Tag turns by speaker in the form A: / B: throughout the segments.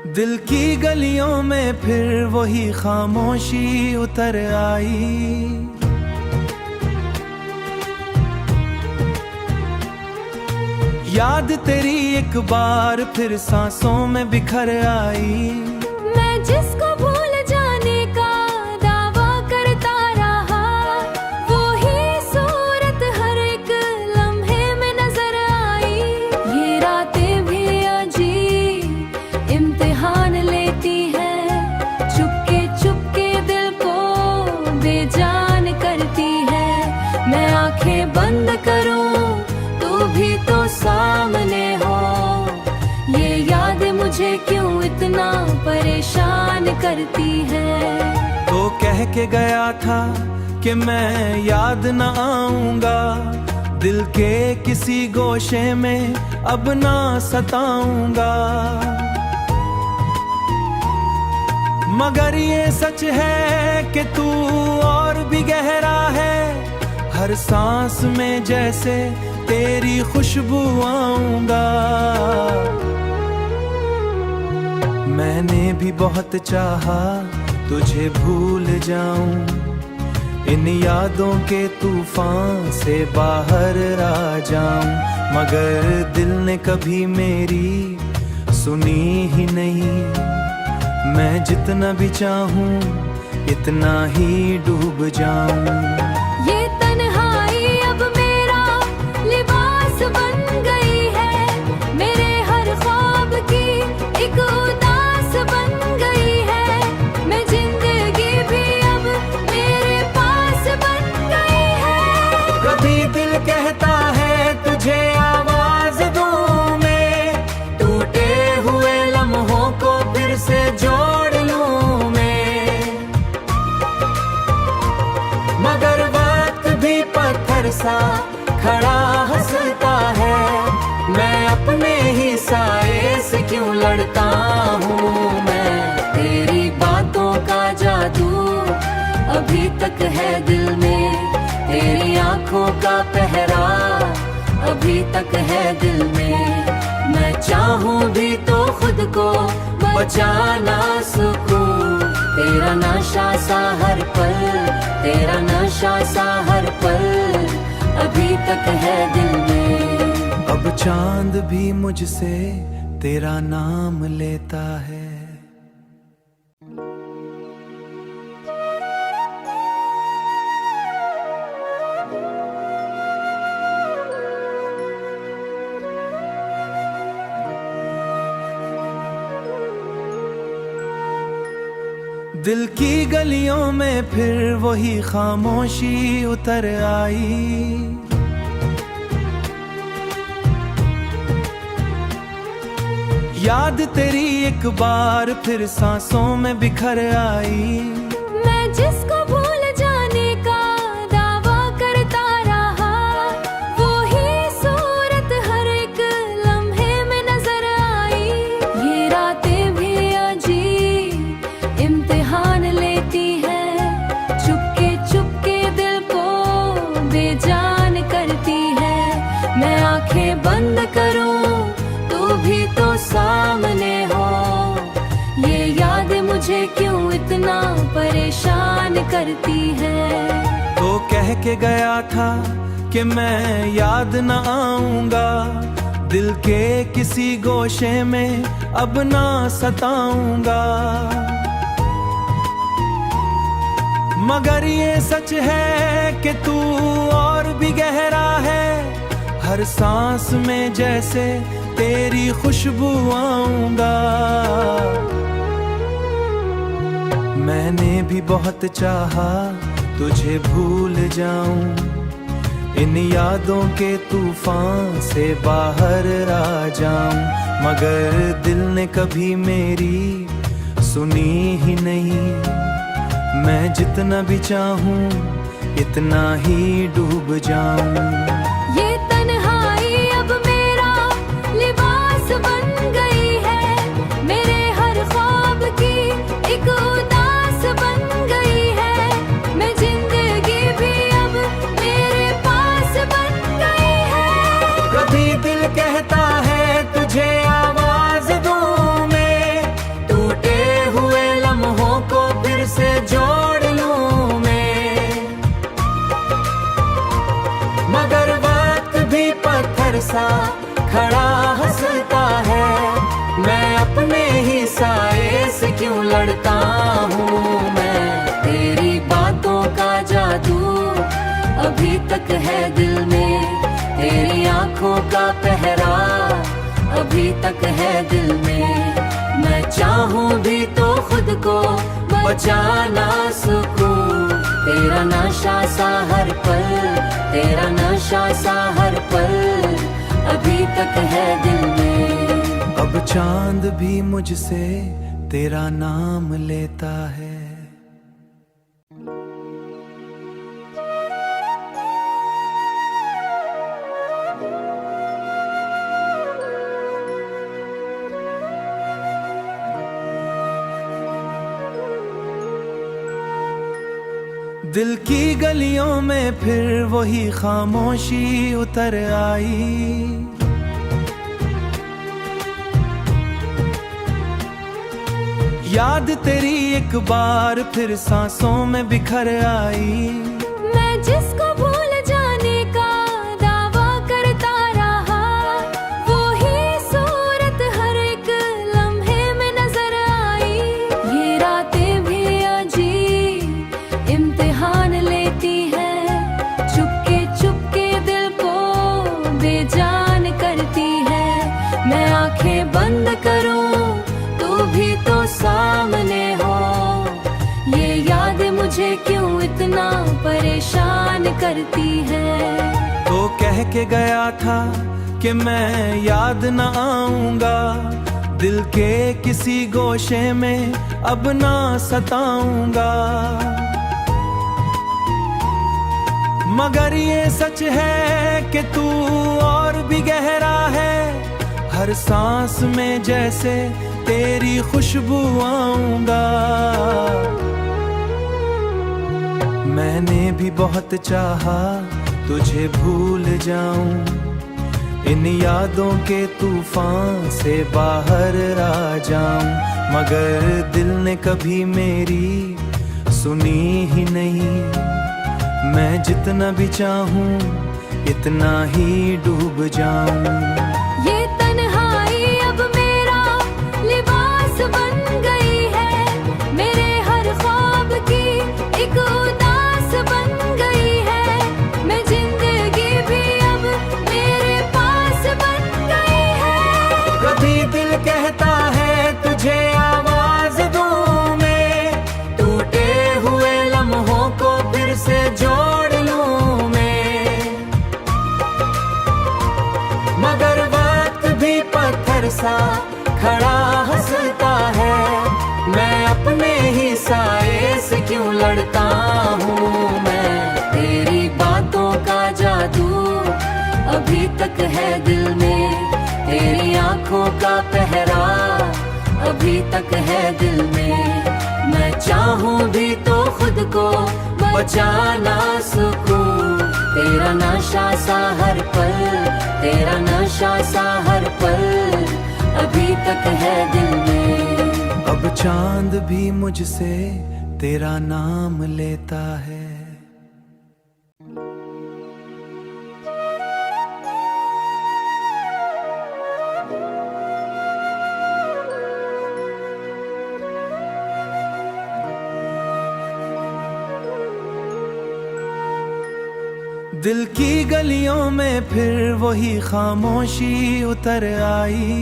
A: दिल की गलियों में फिर वही खामोशी उतर आई। याद तेरी एक बार फिर सांसों में बिखर आई।
B: मैं जिसको भूल जाने का दावा करता रहा, वो ही सूरत हर एक लम्हे में नजर आई। ये रातें भी अजीब इम्तिहान लेती है, चुपके चुपके दिल को बेजान करती है। मैं आंखें बंद करूं तू भी तो सामने हो, ये याद मुझे क्यों इतना परेशान करती है।
A: तो कह के गया था कि मैं याद न आऊंगा, दिल के किसी गोशे में अब ना सताऊंगा। मगर ये सच है कि तू और भी गहरा है, हर सांस में जैसे तेरी खुशबू आऊंगा। मैंने भी बहुत चाहा तुझे भूल जाऊं, इन यादों के तूफान से बाहर आ जाऊं। मगर दिल ने कभी मेरी सुनी ही नहीं, मैं जितना भी चाहूं इतना ही डूब जाऊं।
B: ये तन्हाई अब मेरा लिबास बन गई है, मेरे हर ख्वाब की एक उदास बन गई है। मैं जिंदगी भी अब मेरे पास बन गई है।
A: कभी दिल कहता है तुझे आवाज दूं मैं, टूटे हुए लम्हों को फिर से जोड़ लूं मैं। मगर वक्त भी पत्थर सा खड़ा हंसता है, मैं अपने ही साए से क्यों लड़ता हूँ। मैं तेरी बातों का जादू अभी तक है दिल में, तेरी आंखों का पहरा अभी तक है दिल में। मैं चाहूँ भी तो खुद को बचा ना सकूं, तेरा नशा सा हर पल, तेरा नशा सा हर पल अभी तक है दिल में। अब चांद भी मुझसे तेरा नाम लेता है। दिल की गलियों में फिर वही खामोशी उतर आई। याद तेरी एक बार फिर सांसों में बिखर आई।
B: मैं जिसको भूल जाने का दावा करता रहा, वो ही सूरत हर एक लम्हे में नजर आई। ये रातें भी अजीब इम्तिहान लेती है, चुपके चुपके दिल को बेजान करती है। मैं आंखें बंद करूं तू भी तो सामने हो, ये याद मुझे क्यों इतना परेशान करती है।
A: तो कह के गया था कि मैं याद न आऊंगा, दिल के किसी गोशे में अब ना सताऊंगा। मगर ये सच है कि तू और भी गहरा है, हर सांस में जैसे तेरी खुशबू आऊंगा। मैंने भी बहुत चाहा तुझे भूल जाऊं, इन यादों के तूफान से बाहर आ जाऊं। मगर दिल ने कभी मेरी सुनी ही नहीं, मैं जितना भी चाहूं इतना ही डूब जाऊं।
B: ये तन्हाई अब मेरा लिबास बन गई है, मेरे हर ख्वाब की एक उदास बन गई है। मैं जिंदगी भी अब मेरे पास बन गई है।
A: कभी दिल कहता है तुझे आवाज दूं मैं, क्यों लड़ता हूँ मैं। तेरी बातों का जादू अभी तक है दिल में, तेरी आंखों का पहरा अभी तक है दिल में। मैं चाहूँ भी तो खुद को बचा ना सकूं, तेरा नशा सा हर पल, तेरा नशा सा हर पल अभी तक है दिल में।
C: अब चांद भी मुझसे तेरा नाम लेता है। दिल की गलियों में फिर वही खामोशी उतर आई, याद तेरी एक बार फिर सांसों में बिखर आई।
B: मैं जिसको भूल जाने का दावा करता रहा, वो ही सूरत हर एक लम्हे में नजर आई। ये रातें भी अजीब इम्तिहान लेती है, चुपके चुपके दिल को बेजान करती है। मैं आंखें बंद करूं तू भी तो सामने हो, ये याद मुझे क्यों इतना परेशान करती है।
C: तो कह के गया था कि मैं याद न आऊंगा, दिल के किसी गोशे में अब ना सताऊंगा। मगर ये सच है कि तू और भी गहरा है, हर सांस में जैसे तेरी खुशबू आऊंगा। मैंने भी बहुत चाहा तुझे भूल जाऊं, इन यादों के तूफान से बाहर आ जाऊं, मगर दिल ने कभी मेरी सुनी ही नहीं। मैं जितना भी चाहूं इतना ही डूब जाऊं।
B: ये तन्हाई अब मेरा लिबास बन गई है, मेरे हर ख्वाब की एक उदास बन गई है। मैं जिंदगी भी अब मेरे पास बन गई है।
A: कभी दिल कहता है तुझे आवाज दूं मैं, टूटे हुए लम्हों को फिर से जोड़ लूं मैं, मगर वक्त भी पत्थर सा खड़ा हंसता है। मैं अपने ही साए से क्यों लड़ता हूँ मैं। तेरी बातों का जादू अभी तक है दिल में, तेरी आंखों का पहरा अभी तक है दिल में। मैं चाहूँ भी तो खुद को बचा ना सकूं, तेरा नशा सा हर पल, तेरा नशा सा हर पल अभी तक है दिल में।
C: अब चांद भी मुझसे तेरा नाम लेता है। दिल की गलियों में फिर वही खामोशी उतर आई,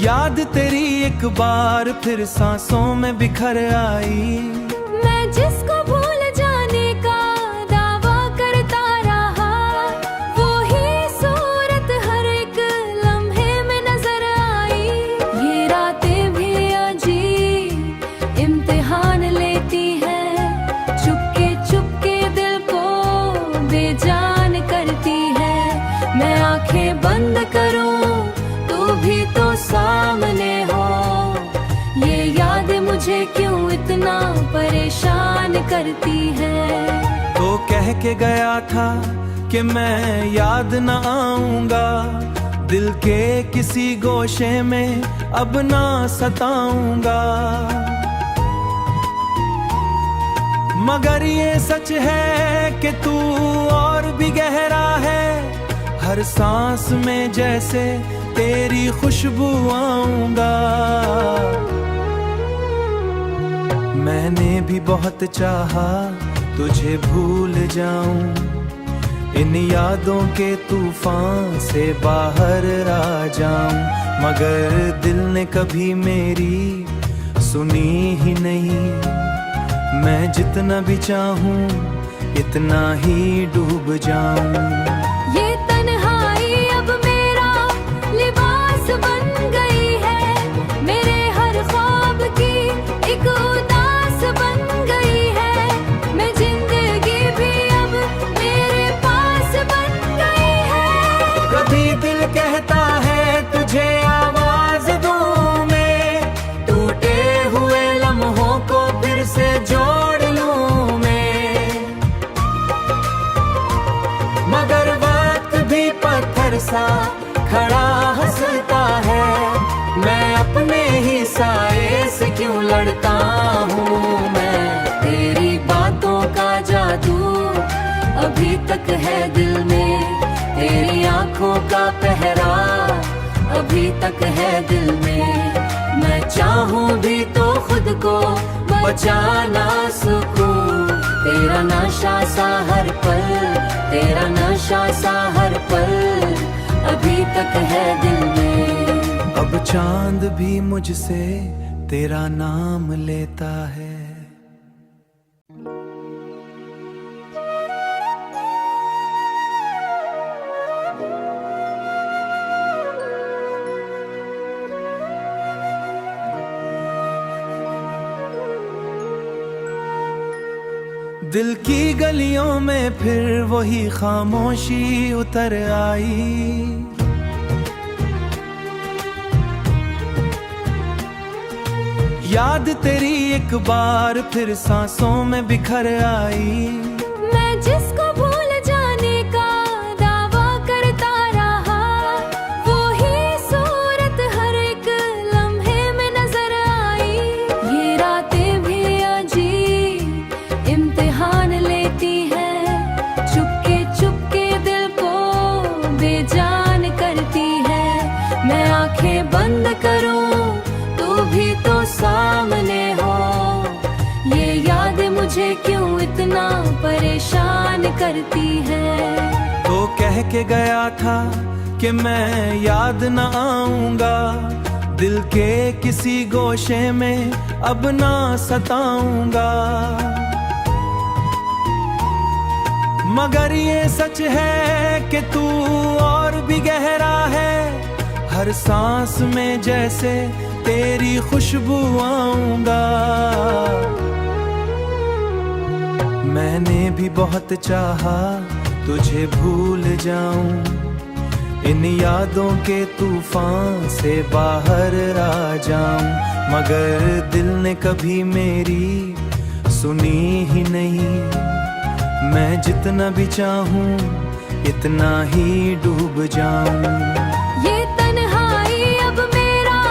C: याद तेरी एक बार फिर सांसों में बिखर आई।
B: मैं जिसको भूल जाने का दावा करता रहा, वो ही सूरत हर एक लम्हे में नजर आई। ये रातें भी अजीब इम्तिहान लेती है, चुपके चुपके दिल को बेजान करती है। मैं आंखें बंद करूं तू भी तो सामने हो, ये याद मुझे क्यों इतना परेशान करती है।
C: तो कह के गया था कि मैं याद न आऊंगा, दिल के किसी गोशे में अब ना सताऊंगा। मगर ये सच है कि तू और भी गहरा है, हर हर सांस में जैसे तेरी खुशबू आऊंगा। मैंने भी बहुत चाहा तुझे भूल जाऊं, इन यादों के तूफान से बाहर आ जाऊं, मगर दिल ने कभी मेरी सुनी ही नहीं। मैं जितना भी चाहूं इतना ही डूब जाऊं।
B: ये तन्हाई अब मेरा लिबास बन गई है, मेरे हर ख्वाब की एक उदास बन गई है। मैं जिंदगी भी अब मेरे पास बन गई है।
A: कभी दिल कहता है तुझे आवाज दूं मैं, टूटे हुए लम्हों को फिर से जोड़ लूं मैं, मगर वक्त भी पत्थर सा खड़ा हंसता है। मैं अपने ही साए से क्यों लड़ता हूँ मैं। तेरी बातों का जादू अभी तक है दिल में, तेरी आंखों का पहरा अभी तक है दिल में। मैं चाहूं भी तो खुद को बचा ना सकूं, तेरा नशा सा हर पल, तेरा नशा सा हर पल अभी तक है दिल में।
C: अब चांद भी मुझसे तेरा नाम लेता है। दिल की गलियों में फिर वही खामोशी उतर आई, याद तेरी एक बार फिर सांसों में बिखर आई।
B: मैं जिसको भूल जाने का दावा करता रहा, वो ही सूरत हर एक लम्हे में नजर आई। ये रातें भी अजीब इम्तिहान लेती है, चुपके चुपके दिल को बेजान करती है। मैं आंखें बंद करूं तू भी तो सामने हो, ये याद मुझे क्यों इतना परेशान करती है।
C: तो कह के गया था कि मैं याद न आऊंगा, दिल के किसी गोशे में अब ना सताऊंगा, मगर ये सच है कि तू और भी गहरा है। हर सांस में जैसे तेरी खुशबू आऊंगा। मैंने भी बहुत चाहा तुझे भूल जाऊं, इन यादों के तूफान से बाहर आ जाऊं, मगर दिल ने कभी मेरी सुनी ही नहीं। मैं जितना भी चाहूं इतना ही डूब जाऊं।
B: ये तन्हाई अब मेरा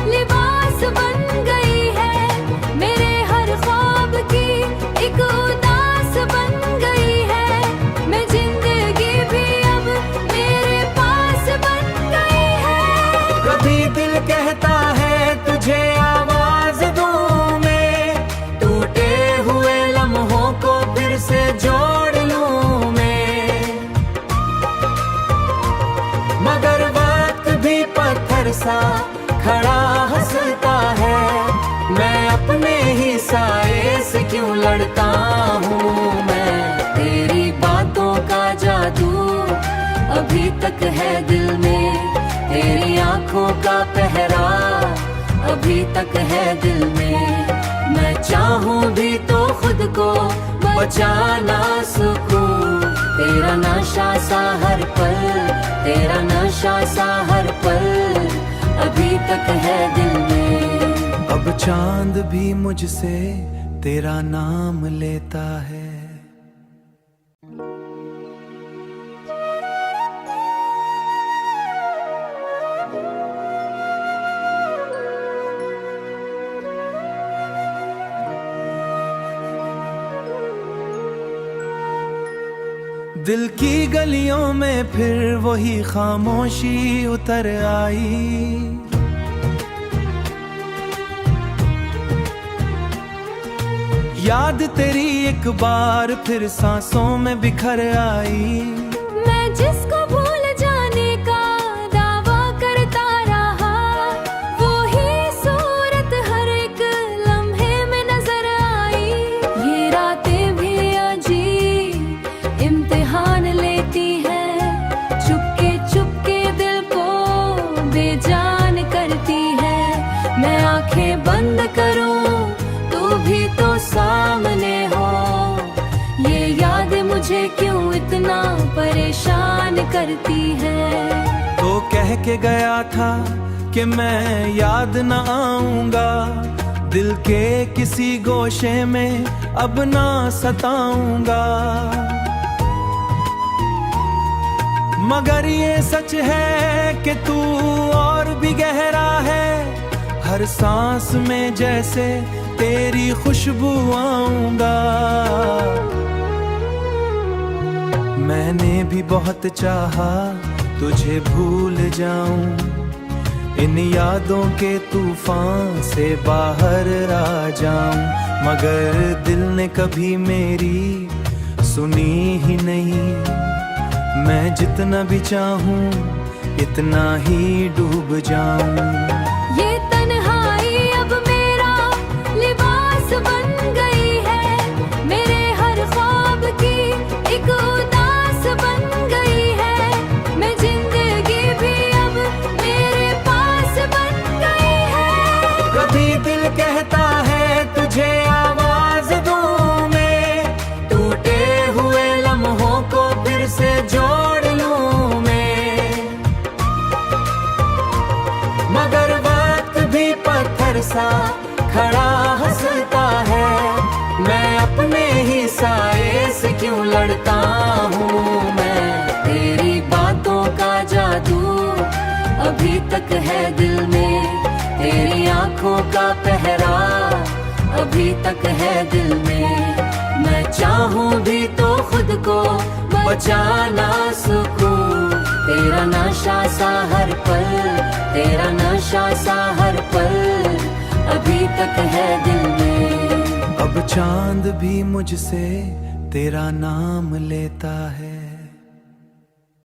B: लिबास बन गई है, मेरे हर ख्वाब की एक उदास बन गई है। मैं जिंदगी भी अब मेरे पास बन गई है।
A: कभी दिल कहता है तुझे आवाज दूं मैं, टूटे हुए लम्हों को फिर से जोड़ लूं मैं, मगर वक्त भी पत्थर सा खड़ा हंसता है। मैं अपने ही साए से क्यों लड़ता हूँ मैं। तेरी बातों का जादू अभी तक है दिल में, तेरी आंखों का पहरा अभी तक है दिल में। मैं चाहूं भी तो खुद को बचा ना सकूं, तेरा नशा सा हर पल, तेरा नशा सा हर पल अभी तक है दिल में।
C: अब चांद भी मुझसे तेरा नाम लेता है। दिल की गलियों में फिर वही खामोशी उतर आई। याद तेरी एक बार फिर सांसों में बिखर आई।
B: मैं जिसको भूल जाने का दावा करता रहा, वो ही सूरत हर एक लम्हे में नजर आई। ये रातें भी अजीब इम्तिहान लेती है, चुपके चुपके दिल को बेजान करती है। मैं आंखें बंद करूं तू भी तो सामने हो, ये याद मुझे क्यों इतना परेशान करती है।
C: तो कह के गया था कि मैं याद न आऊंगा, दिल के किसी गोशे में अब ना सताऊंगा। मगर ये सच है कि तू और भी गहरा है, हर सांस में जैसे तेरी खुशबू आऊंगा। मैंने भी बहुत चाहा तुझे भूल जाऊं, इन यादों के तूफान से बाहर आ जाऊं, मगर दिल ने कभी मेरी सुनी ही नहीं। मैं जितना भी चाहूं इतना ही डूब जाऊं।
B: ये तन्हाई अब मेरा लिबास बन गई है, मेरे हर ख्वाब की एक उदास बन गई है। मैं जिंदगी भी अब मेरे पास बन गई है।
A: कभी दिल कहता है तुझे आवाज दूं मैं, टूटे हुए लम्हों को फिर से जोड़ लूं मैं। मगर वक्त भी पत्थर सा खड़ा हंसता है, मैं अपने ही साए से क्यों लड़ता हूँ मैं। तेरी बातों का जादू अभी तक है दिल में, तेरी आंखों का पहरा अभी तक है दिल में। मैं चाहूँ भी तो खुद को बचा ना सकूं, तेरा नशा सा हर पल, तेरा नशा सा हर पल अभी तक है दिल में।
C: अब चांद भी मुझसे तेरा नाम लेता है।